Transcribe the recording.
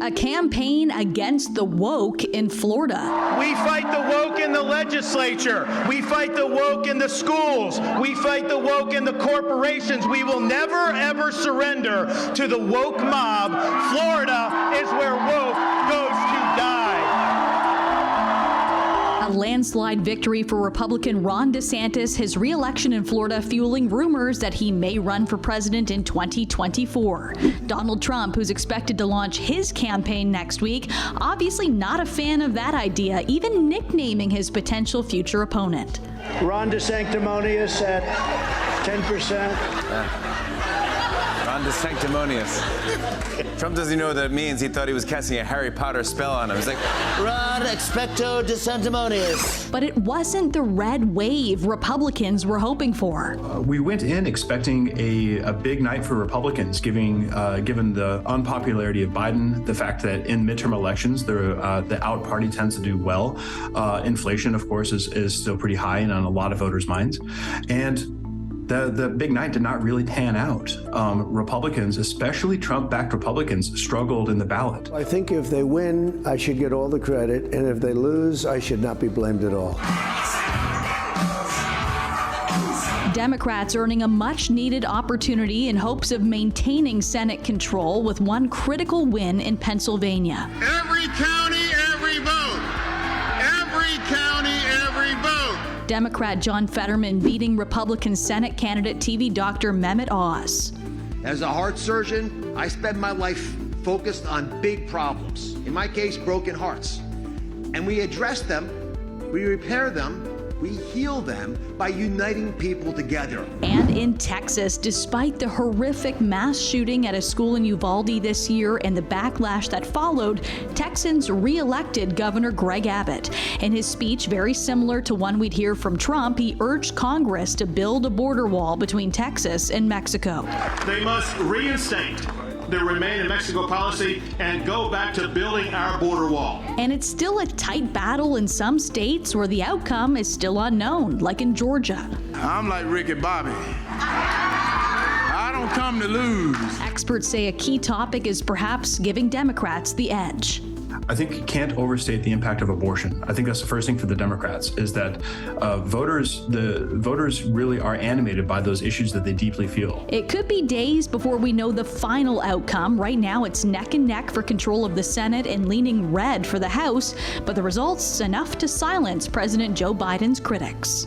A campaign against the woke in Florida. We fight the woke in the legislature. We fight the woke in the schools. We fight the woke in the corporations. We will never, ever surrender to the woke mob. Florida is where woke goes to die. A landslide victory for Republican Ron DeSantis, his re-election in Florida fueling rumors that he may run for president in 2024. Donald Trump, who's expected to launch his campaign next week, obviously not a fan of that idea, even nicknaming his potential future opponent. Ron DeSanctimonious at 10%. Ron DeSanctimonious. Trump doesn't know what that means. He thought he was casting a Harry Potter spell on him. He's like, Ron Expecto DeSanctimonious. But it wasn't the red wave Republicans were hoping for. We went in expecting a big night for Republicans, given the unpopularity of Biden, the fact that in midterm elections, the out party tends to do well. Inflation, of course, is still pretty high and on a lot of voters' minds. And the big night did not really pan out. Republicans, especially Trump-backed Republicans, struggled in the ballot. I think if they win, I should get all the credit, and if they lose, I should not be blamed at all. Democrats earning a much-needed opportunity in hopes of maintaining Senate control with one critical win in Pennsylvania. Every county, every vote. Every county, every vote. Democrat John Fetterman beating Republican Senate candidate TV Dr. Mehmet Oz. As a heart surgeon, I spend my life focused on big problems. In my case, broken hearts. And we address them, we repair them, we heal them by uniting people together. And in Texas, despite the horrific mass shooting at a school in Uvalde this year and the backlash that followed, Texans re-elected Governor Greg Abbott. In his speech, very similar to one we'd hear from Trump, he urged Congress to build a border wall between Texas and Mexico. They must reinstate the Remain in Mexico policy and go back to building our border wall. And it's still a tight battle in some states where the outcome is still unknown, like in Georgia. I'm like Ricky Bobby. I don't come to lose. Experts say a key topic is perhaps giving Democrats the edge. I think you can't overstate the impact of abortion. I think that's the first thing for the Democrats, is that the voters really are animated by those issues that they deeply feel. It could be days before we know the final outcome. Right now, it's neck and neck for control of the Senate and leaning red for the House, but the results enough to silence President Joe Biden's critics.